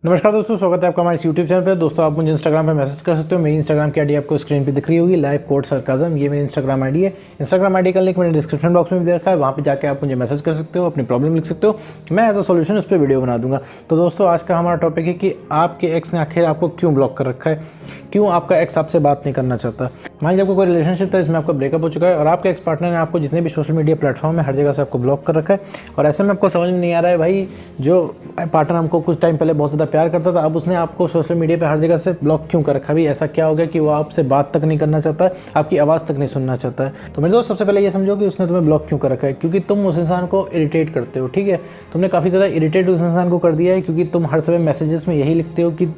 नमस्कार दोस्तों, स्वागत है आपका हमारे यूट्यूब चैनल पे। दोस्तों आप मुझे इंस्टाग्राम पे मैसेज कर सकते हो। मेरी इंस्टाग्राम की आईडी आपको स्क्रीन पे दिख रही होगी, लाइव कोड सरकाज़म। ये मेरी इंस्टाग्राम आईडी है। इंस्टाग्राम आईडी का लिंक मैंने डिस्क्रिप्शन बॉक्स में भी दे रखा है, वहाँ पे जाके आप मुझे मैसेज कर सकते हो, अपनी प्रॉब्लम लिख सकते हो, मैं एज अ सोल्यूशन उस पर वीडियो बना दूंगा। तो दोस्तों आज का हमारा टॉपिक है कि आपके एक्स ने आखिर आपको क्यों ब्लॉक कर रखा है, क्यों आपका एक्स आपसे बात नहीं करना चाहता। मान लीजिए आपको कोई रिलेशनशिप था, इसमें आपका ब्रेकअप हो चुका है और आपके एक्स पार्टनर ने आपको जितने भी सोशल मीडिया प्लेटफॉर्म है हर जगह से आपको ब्लॉक कर रखा है। और ऐसे में आपको समझ में नहीं आ रहा है भाई, जो पार्टनर हमको कुछ टाइम पहले बहुत ज़्यादा प्यार करता था, अब उसने आपको सोशल मीडिया पे हर जगह से ब्लॉक क्यों कर रखा है। भाई ऐसा क्या हो गया कि वो आपसे बात तक नहीं करना चाहता है, आपकी आवाज़ तक नहीं सुनना चाहता है। तो मेरे दोस्त सबसे पहले ये समझो कि उसने तुम्हें ब्लॉक क्यों कर रखा है, क्योंकि तुम उस इंसान को इरिटेट करते हो। ठीक है, तुमने काफ़ी ज़्यादा इरिटेट उस इंसान को कर दिया है, क्योंकि तुम हर समय मैसेजेस में यही लिखते हो कि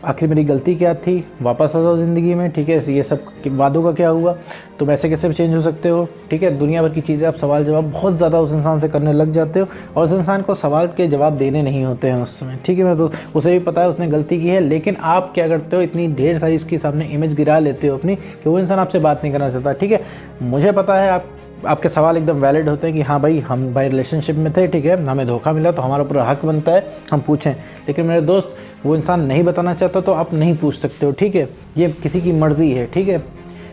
आखिर मेरी गलती क्या थी, वापस आ जाओ ज़िंदगी में। ठीक है, ये सब वादों का क्या हुआ, तुम ऐसे कैसे चेंज हो सकते हो। ठीक है, दुनिया भर की चीज़ें आप सवाल जवाब बहुत ज़्यादा उस इंसान से करने लग जाते हो और उस इंसान को सवाल के जवाब देने नहीं होते हैं उस समय। ठीक है मेरे दोस्त, उसे भी पता है उसने गलती की है, लेकिन आप क्या करते हो, इतनी ढेर सारी उसके सामने इमेज गिरा लेते हो अपनी कि वो इंसान आपसे बात नहीं करना चाहता। ठीक है, मुझे पता है आपके सवाल एकदम वैलिड होते हैं कि हाँ भाई, हम भाई रिलेशनशिप में थे, ठीक है, हमें धोखा मिला तो हमारा पूरा हक बनता है हम पूछें। लेकिन मेरे दोस्त, वो इंसान नहीं बताना चाहता तो आप नहीं पूछ सकते हो। ठीक है, ये किसी की मर्ज़ी है। ठीक है,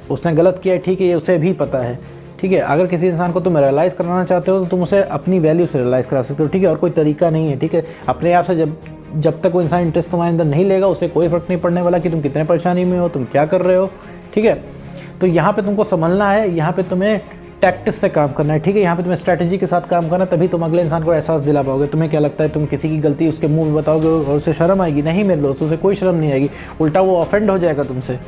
उसने गलत किया है, ठीक है, ये उसे भी पता है। ठीक है, अगर किसी इंसान को तुम रियलाइज़ कराना चाहते हो तो तुम उसे अपनी वैल्यू से रियलाइज़ करा सकते हो। ठीक है, और कोई तरीका नहीं है। ठीक है, अपने आप से जब तक वो इंसान इंटरेस्ट तुम्हारे अंदर नहीं लेगा, उसे कोई फ़र्क नहीं पड़ने वाला कि तुम कितने परेशानी में हो, तुम क्या कर रहे हो। ठीक है, तो यहाँ पे तुमको संभलना है, यहाँ पे तुम्हें टैक्टिस से काम करना है। ठीक है, यहाँ पे तुम्हें स्ट्रैटेजी के साथ काम करना है, तभी तुम अगले इंसान को एहसास दिला पाओगे। तुम्हें क्या लगता है तुम किसी की गलती उसके मुंह में बताओगे और उसे शर्म आएगी? नहीं मेरे दोस्त, उसे कोई शर्म नहीं आएगी, उल्टा वो ऑफेंड हो जाएगा तुमसे।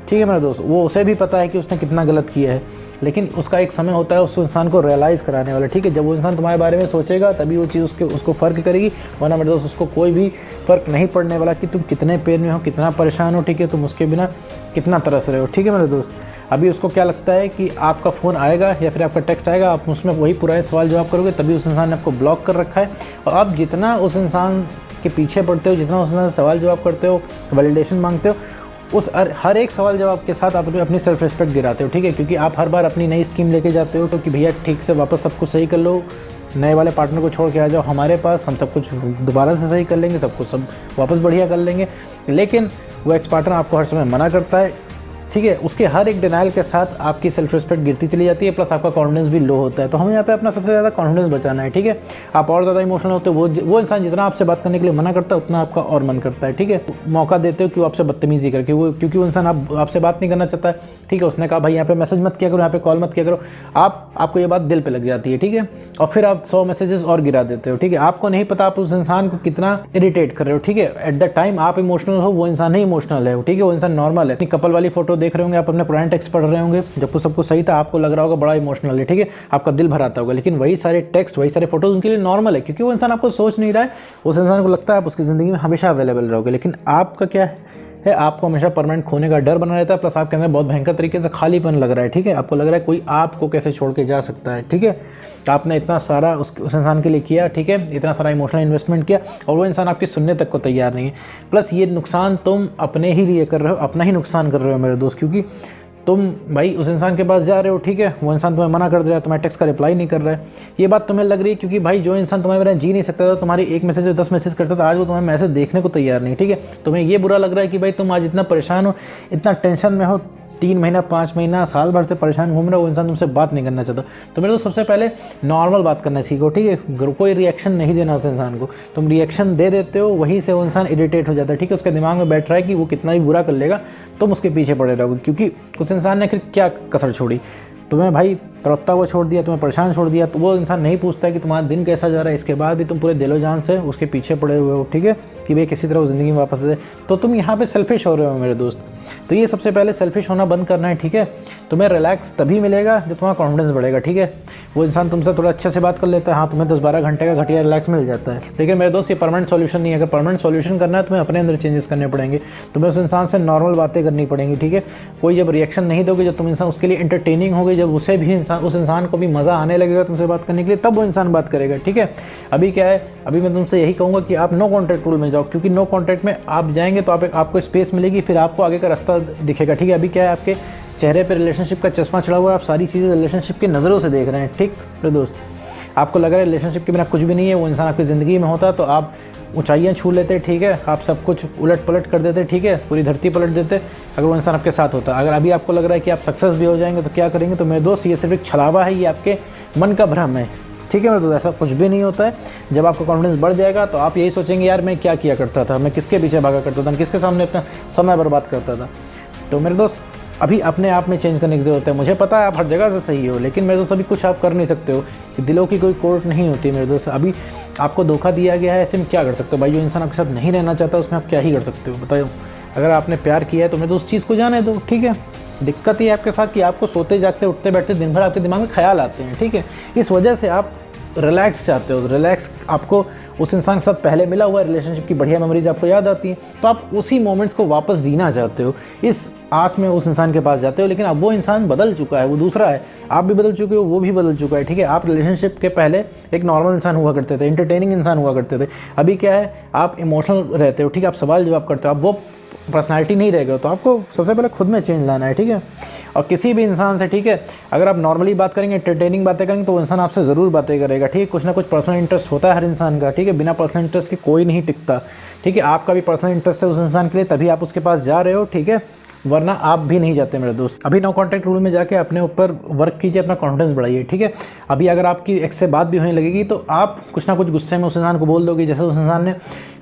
ठीक है मेरे दोस्त, वो उसे भी पता है कि उसने कितना गलत किया है, लेकिन उसका एक समय होता है उस इंसान को रियलाइज़ कराने वाला। ठीक है, जब वो इंसान तुम्हारे बारे में सोचेगा तभी वो चीज़ उसको फ़र्क करेगी, वरना मेरे दोस्त उसको कोई भी फ़र्क नहीं पड़ने वाला कि तुम कितने पेन में हो, कितना परेशान हो। ठीक है, तुम उसके बिना कितना तरस रहे हो। ठीक है मेरे दोस्त, अभी उसको क्या लगता है कि आपका फ़ोन आएगा या फिर आपका टेक्स्ट आएगा, आप उसमें वही पुराने सवाल जवाब करोगे, तभी उस इंसान ने आपको ब्लॉक कर रखा है। और आप जितना उस इंसान के पीछे पड़ते हो, जितना उस इंसान से सवाल जवाब करते हो, वैलिडेशन मांगते हो, उस हर एक सवाल जवाब के साथ आप अपनी सेल्फ रिस्पेक्ट गिराते हो। ठीक है, क्योंकि आप हर बार अपनी नई स्कीम लेके जाते हो कि भैया ठीक से वापस सब कुछ सही कर लो, नए वाले पार्टनर को छोड़ के आ जाओ हमारे पास, हम सब कुछ दोबारा से सही कर लेंगे, सब कुछ सब वापस बढ़िया कर लेंगे। लेकिन वो एक्स पार्टनर आपको हर समय मना करता है। ठीक है, उसके हर एक डिनाइल के साथ आपकी सेल्फ रिस्पेक्ट गिरती चली जाती है, प्लस आपका कॉन्फिडेंस भी लो होता है। तो हमें यहाँ पे अपना सबसे ज़्यादा कॉन्फिडेंस बचाना है। ठीक है, आप और ज़्यादा इमोशनल होते हो, वो इंसान जितना आपसे बात करने के लिए मना करता है उतना आपका और मन करता है। ठीक है, मौका देते हो कि वो आपसे बदतमीजी करके, क्योंकि वो इंसान आपसे बात नहीं करना चाहता है। ठीक है, उसने कहा भाई यहाँ पे मैसेज मत किया करो, यहाँ पे कॉल मत किया करो, आपको ये बात दिल पे लग जाती है। ठीक है, और फिर आप 100 मैसेजेस और गिरा देते हो। ठीक है, आपको नहीं पता आप उस इंसान को कितना इरिटेट कर रहे हो। ठीक है, एट द टाइम आप इमोशनल हो, वो इंसान नहीं इमोशनल है। ठीक है, वो इंसान नॉर्मल है। कपल वाली फोटो देख रहे होंगे आप, अपने पुराने टेक्स्ट पढ़ रहे होंगे, जब कुछ सब कुछ सही था आपको लग रहा होगा बड़ा इमोशनल है। ठीक है, आपका दिल भर आता होगा, लेकिन वही सारे टेक्स्ट, वही सारे फोटोज उनके लिए नॉर्मल है, क्योंकि वो इंसान आपको सोच नहीं रहा है। उस इंसान को लगता है आप उसकी ज़िंदगी में हमेशा अवेलेबल रहोगे, लेकिन आपका क्या है, आपको हमेशा परमानेंट खोने का डर बना रहता है, प्लस आपके अंदर बहुत भयंकर तरीके से खालीपन लग रहा है। ठीक है, आपको लग रहा है कोई आपको कैसे छोड़ के जा सकता है। ठीक है, आपने इतना सारा उस इंसान के लिए किया, ठीक है, इतना सारा इमोशनल इन्वेस्टमेंट किया और वो इंसान आपकी सुनने तक को तैयार नहीं है। प्लस ये नुकसान तुम अपने ही लिए कर रहे हो, अपना ही नुकसान कर रहे हो मेरे दोस्त, क्योंकि तुम भाई उस इंसान के पास जा रहे हो। ठीक है, वो इंसान तुम्हें मना कर दे रहा है, तुम्हारे टेक्स्ट का रिप्लाई नहीं कर रहा है। ये बात तुम्हें लग रही है क्योंकि भाई जो इंसान तुम्हारे बिना जी नहीं सकता था, तुम्हारी एक मैसेज 10 मैसेज करता था, आज वो तुम्हें मैसेज देखने को तैयार नहीं। ठीक है, तुम्हें ये बुरा लग रहा है कि भाई तुम आज इतना परेशान हो, इतना टेंशन में हो, 3 महीना 5 महीना साल भर से परेशान घूम रहे हो, वो इंसान तुमसे बात नहीं करना चाहता। तो मेरे दोस्त सबसे पहले नॉर्मल बात करना सीखो। ठीक है, कोई रिएक्शन नहीं देना उस इंसान को। तुम रिएक्शन दे देते हो, वहीं से वो इंसान इरिटेट हो जाता है। ठीक है, उसके दिमाग में बैठ रहा है कि वो कितना भी बुरा कर लेगा तुम उसके पीछे पड़े रहोगे, क्योंकि उस इंसान ने फिर क्या कसर छोड़ी, तुम्हें भाई तड़पता हुआ छोड़ दिया, तुम्हें परेशान छोड़ दिया। तो वो इंसान नहीं पूछता है कि तुम्हारा दिन कैसा जा रहा है, इसके बाद भी तुम पूरे दिलो जान से उसके पीछे पड़े हुए हो। ठीक है, कि भाई किसी तरह वो ज़िंदगी में वापस आ जाए, तो तुम यहाँ पे सेल्फिश हो रहे हो मेरे दोस्त। तो ये सबसे पहले सेल्फिश होना बंद करना है। ठीक है, तुम्हें रिलैक्स तभी मिलेगा जब तुम्हारा कॉन्फिडेंस बढ़ेगा। ठीक है, वो इंसान तुमसे थोड़ा अच्छे से बात कर लेता है, हाँ तुम्हें 10-12 घंटे का घटिया रिलैक्स मिल जाता है, लेकिन मेरे दोस्त ये परमानेंट सॉल्यूशन नहीं है। अगर परमानेंट सॉल्यूशन करना है तुम्हें अपने अंदर चेंजेस करने पड़ेंगे, तुम्हें उस इंसान से नॉर्मल बातें करनी पड़ेंगी। ठीक है, कोई जब रिएक्शन नहीं दोगे, जब तुम इंसान उसके लिए एंटरटेनिंग होगी, जब उस इंसान को भी मज़ा आने लगेगा तुमसे बात करने के लिए, तब वो इंसान बात करेगा। ठीक है, अभी क्या है, अभी मैं तुमसे यही कहूँगा कि आप नो कॉन्टैक्ट रूल में जाओ, क्योंकि नो कॉन्टैक्ट में आप जाएंगे तो आपको स्पेस मिलेगी, फिर आपको आगे का रास्ता दिखेगा। ठीक है, अभी क्या है, आपके चेहरे पे रिलेशनशिप का चश्मा चढ़ा हुआ है, आप सारी चीज़ें रिलेशनशिप की नज़रों से देख रहे हैं। ठीक है दोस्त, आपको लग रहा है रिलेशनशिप के बिना कुछ भी नहीं है, वो इंसान आपकी ज़िंदगी में होता तो आप ऊंचाइयां छू लेते, ठीक है, आप सब कुछ उलट पलट कर देते, ठीक है, पूरी धरती पलट देते अगर वो इंसान आपके साथ होता। अगर अभी आपको लग रहा है कि आप सक्सेस भी हो जाएंगे तो क्या करेंगे? तो मेरे दोस्त ये सिर्फ एक छलावा है, ये आपके मन का भ्रम है, ठीक है मेरे दोस्त, ऐसा कुछ भी नहीं होता है। जब आपका कॉन्फिडेंस बढ़ जाएगा तो आप यही सोचेंगे यार मैं क्या किया करता था, मैं किसके पीछे भागा करता था, मैं किसके सामने अपना समय बर्बाद करता था। तो मेरे दोस्त अभी अपने आप में चेंज करने की ज़रूरत है। मुझे पता है आप हर जगह से सही हो, लेकिन मेरे दोस्त अभी कुछ आप कर नहीं सकते हो, कि दिलों की कोई कोर्ट नहीं होती मेरे दोस्त। अभी आपको धोखा दिया गया है, ऐसे में क्या कर सकते हो भाई? जो इंसान आपके साथ नहीं रहना चाहता उसमें आप क्या ही कर सकते हो बताओ। अगर आपने प्यार किया है तो मेरे दोस्त उस चीज़ को जाने दो, ठीक है। दिक्कत ये आपके साथ कि आपको सोते जागते उठते बैठते दिन भर आपके दिमाग में ख्याल आते हैं, ठीक है। इस वजह से आप रिलैक्स चाहते हो। रिलैक्स आपको उस इंसान के साथ पहले मिला हुआ रिलेशनशिप की बढ़िया मेमोरीज आपको याद आती हैं, तो आप उसी मोमेंट्स को वापस जीना चाहते हो, इस आस में उस इंसान के पास जाते हो। लेकिन अब वो इंसान बदल चुका है, वो दूसरा है, आप भी बदल चुके हो, वो भी बदल चुका है, ठीक है। आप रिलेशनशिप के पहले एक नॉर्मल इंसान हुआ करते थे, एंटरटेनिंग इंसान हुआ करते थे। अभी क्या है, आप इमोशनल रहते हो, ठीक है, आप सवाल जवाब करते हो, आप वो पर्सनालिटी नहीं रहेगा। तो आपको सबसे पहले खुद में चेंज लाना है, ठीक है। और किसी भी इंसान से, ठीक है, अगर आप नॉर्मली बात करेंगे, एंटरटेनिंग बातें करेंगे, तो वो इंसान आपसे ज़रूर बातें करेगा, ठीक है। कुछ ना कुछ पर्सनल इंटरेस्ट होता है हर इंसान का, ठीक है। बिना पर्सनल इंटरेस्ट के कोई नहीं टिकता, ठीक है। आपका भी पर्सनल इंटरेस्ट है उस इंसान के लिए, तभी आप उसके पास जा रहे हो, ठीक है, वरना आप भी नहीं जाते मेरे दोस्त। अभी नो कॉन्टैक्ट रूल में जाके अपने ऊपर वर्क कीजिए, अपना कॉन्फिडेंस बढ़ाइए, ठीक है। अभी अगर आपकी एक्स से बात भी होने लगेगी तो आप कुछ ना कुछ गुस्से में उस इंसान को बोल दोगे, जैसे उस इंसान ने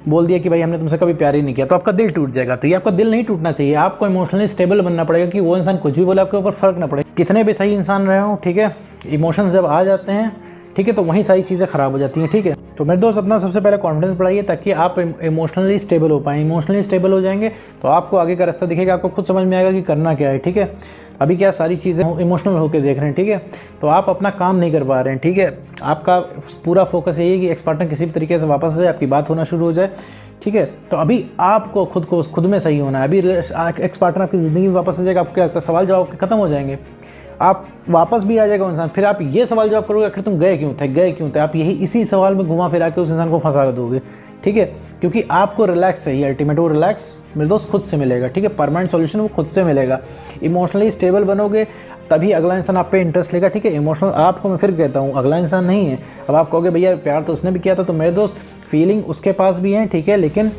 बोल दिया कि भाई हमने तुमसे कभी प्यार ही नहीं किया, तो आपका दिल टूट जाएगा। तो ये आपका दिल नहीं टूटना चाहिए, आपको इमोशनली स्टेबल बनना पड़ेगा कि वो इंसान कुछ भी बोले आपके ऊपर फर्क ना पड़े। कितने भी सही इंसान रहे हो, ठीक है, इमोशंस जब आ जाते हैं, ठीक है, तो वहीं सारी चीज़ें ख़राब हो जाती हैं, ठीक है। तो मेरे दोस्त अपना सबसे पहले कॉन्फिडेंस बढ़ाइए ताकि आप इमोशनली स्टेबल हो पाएँ। इमोशनली स्टेबल हो जाएंगे तो आपको आगे का रास्ता दिखेगा, आपको खुद समझ में आएगा कि करना क्या है, ठीक है। अभी क्या सारी चीज़ें इमोशनल होकर देख रहे हैं, ठीक है, तो आप अपना काम नहीं कर पा रहे हैं, ठीक है। आपका पूरा फोकस यही है कि एक्स पार्टनर किसी भी तरीके से वापस आ जाए, आपकी बात होना शुरू हो जाए, ठीक है। तो अभी आपको खुद में सही होना है। अभी एक्स पार्टनर आपकी ज़िंदगी में वापस आ जाएगा, आपके लगता है सवाल जवाब खत्म हो जाएंगे, आप वापस भी आ जाएगा इंसान, फिर आप ये सवाल जवाब करोगे आखिर तुम गए क्यों थे, आप यही इसी सवाल में घुमा फिरा के उस इंसान को फंसा दोगे, ठीक है। क्योंकि आपको रिलैक्स चाहिए, अल्टीमेट वो रिलैक्स मेरे दोस्त खुद से मिलेगा, ठीक है। परमानेंट सॉल्यूशन वो खुद से मिलेगा। इमोशनली स्टेबल बनोगे तभी अगला इंसान आप पे इंटरेस्ट लेगा, ठीक है। इमोशनल आपको मैं फिर कहता हूँ अगला इंसान नहीं है। अब आप कहोगे भैया प्यार तो उसने भी किया था, तो मेरे दोस्त फीलिंग उसके पास भी है, ठीक है, लेकिन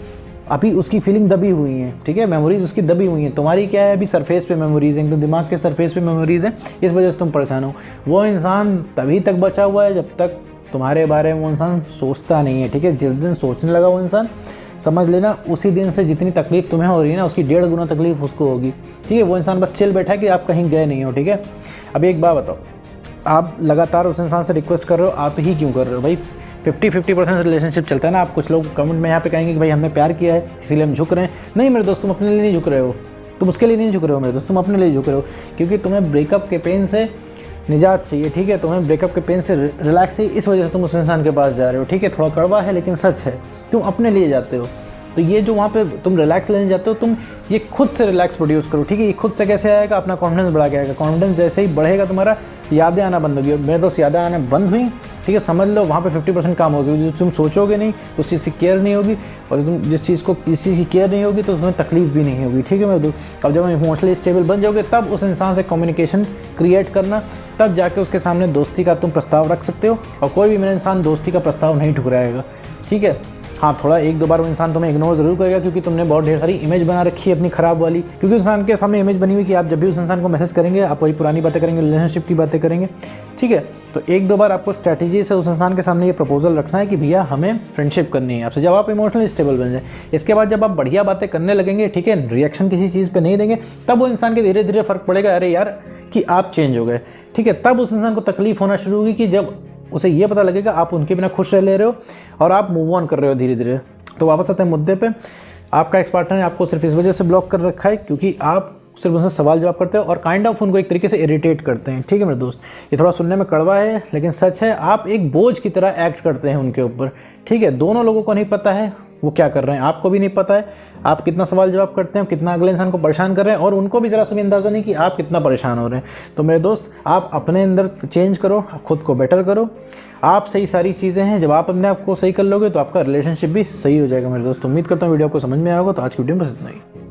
अभी उसकी फीलिंग दबी हुई है, ठीक है, मेमोरीज उसकी दबी हुई हैं। तुम्हारी क्या है, अभी सरफेस पे मेमोरीज हैं, एकदम दिमाग के सरफेस पे मेमोरीज हैं, इस वजह से तुम परेशान हो। वो इंसान तभी तक बचा हुआ है जब तक तुम्हारे बारे में वो इंसान सोचता नहीं है, ठीक है। जिस दिन सोचने लगा वो इंसान, समझ लेना उसी दिन से जितनी तकलीफ तुम्हें हो रही है ना, उसकी 1.5 गुना तकलीफ उसको होगी, ठीक है। वो इंसान बस चिल बैठा है कि आप कहीं गए नहीं हो, ठीक है। अब एक बात बताओ, आप लगातार उस इंसान से रिक्वेस्ट कर रहे हो, आप ही क्यों कर रहे हो भाई? 50-50% रिलेशनशिप चलता है ना। आप कुछ लोग कमेंट में यहाँ पे कहेंगे कि भाई हमने प्यार किया है इसीलिए हम झुक रहे हैं। नहीं मेरे दोस्त, तुम अपने लिए नहीं झुक रहे हो, तुम उसके लिए नहीं झुक रहे हो मेरे दोस्त, तुम अपने लिए झुक रहे हो। क्योंकि तुम्हें ब्रेकअप के पेन से निजात चाहिए, ठीक है। तुम्हें ब्रेकअप के पेन से रिलैक्स चाहिए, इस वजह से तुम उस इंसान के पास जा रहे हो, ठीक है। थोड़ा कड़वा है लेकिन सच है, तुम अपने लिए जाते हो। तो ये जो वहाँ पे तुम रिलैक्स लेने जाते हो, तुम ये खुद से रिलैक्स प्रोड्यूस करो, ठीक है। ये खुद से कैसे आएगा? अपना कॉन्फिडेंस बढ़ा के आएगा। कॉन्फिडेंस जैसे ही बढ़ेगा तुम्हारा, यादें आना बंद होगी। मेरे दोस्त यादें आना बंद हुई, ठीक है, समझ लो वहाँ पे 50% काम होगी। जो तुम सोचोगे नहीं उस चीज़ की केयर नहीं होगी, और तुम जिस चीज़ की केयर नहीं होगी तो तुम्हें तकलीफ भी नहीं होगी, ठीक है मेरे दोस्त। अब जब इमोशनली स्टेबल बन जाओगे तब उस इंसान से कम्युनिकेशन क्रिएट करना, तब जाके उसके सामने दोस्ती का तुम प्रस्ताव रख सकते हो। और कोई भी मेरा इंसान दोस्ती का प्रस्ताव नहीं ठुकराएगा, ठीक है। हाँ, थोड़ा 1-2 बार वो इंसान तुम्हें इग्नोर ज़रूर करेगा, क्योंकि तुमने बहुत ढेर सारी इमेज बना रखी है अपनी ख़राब वाली। क्योंकि उस इंसान के सामने इमेज बनी हुई कि आप जब भी उस इंसान को मैसेज करेंगे आप वही पुरानी बातें करेंगे, रिलेशनशिप की बातें करेंगे, ठीक है। तो 1-2 बार आपको स्ट्रैटेजी से उस इंसान के सामने ये प्रपोजल रखना है कि भैया हमें फ्रेंडशिप करनी है आपसे, जब आप इमोशनली स्टेबल बन जाए। इसके बाद जब आप बढ़िया बातें करने लगेंगे, ठीक है, रिएक्शन किसी चीज़ पर नहीं देंगे, तब वो इंसान के धीरे धीरे फ़र्क पड़ेगा, अरे यार कि आप चेंज हो गए, ठीक है। तब उस इंसान को तकलीफ होना शुरू होगी कि जब उसे ये पता लगेगा आप उनके बिना खुश रह ले रहे हो और आप मूव ऑन कर रहे हो धीरे धीरे। तो वापस आते हैं मुद्दे पे। आपका एक्स पार्टनर ने आपको सिर्फ इस वजह से ब्लॉक कर रखा है क्योंकि आप सिर्फ उनसे सवाल जवाब करते हो और काइंड ऑफ उनको एक तरीके से इरिटेट करते हैं, ठीक है मेरे दोस्त। ये थोड़ा सुनने में कड़वा है लेकिन सच है। आप एक बोझ की तरह एक्ट करते हैं उनके ऊपर, ठीक है। दोनों लोगों को नहीं पता है वो क्या कर रहे हैं, आपको भी नहीं पता है आप कितना सवाल जवाब करते हैं, कितना अगले इंसान को परेशान कर रहे हैं, और उनको भी ज़रा सा भी अंदाज़ा नहीं कि आप कितना परेशान हो रहे हैं। तो मेरे दोस्त, आप अपने अंदर चेंज करो, खुद को बेटर करो। आप सही सारी चीज़ें हैं, जब आप अपने आप को सही कर लोगे तो आपका रिलेशनशिप भी सही हो जाएगा मेरे दोस्त। उम्मीद करता हूँ वीडियो को समझ में आएगा। तो आज की वीडियो में बस इतना ही।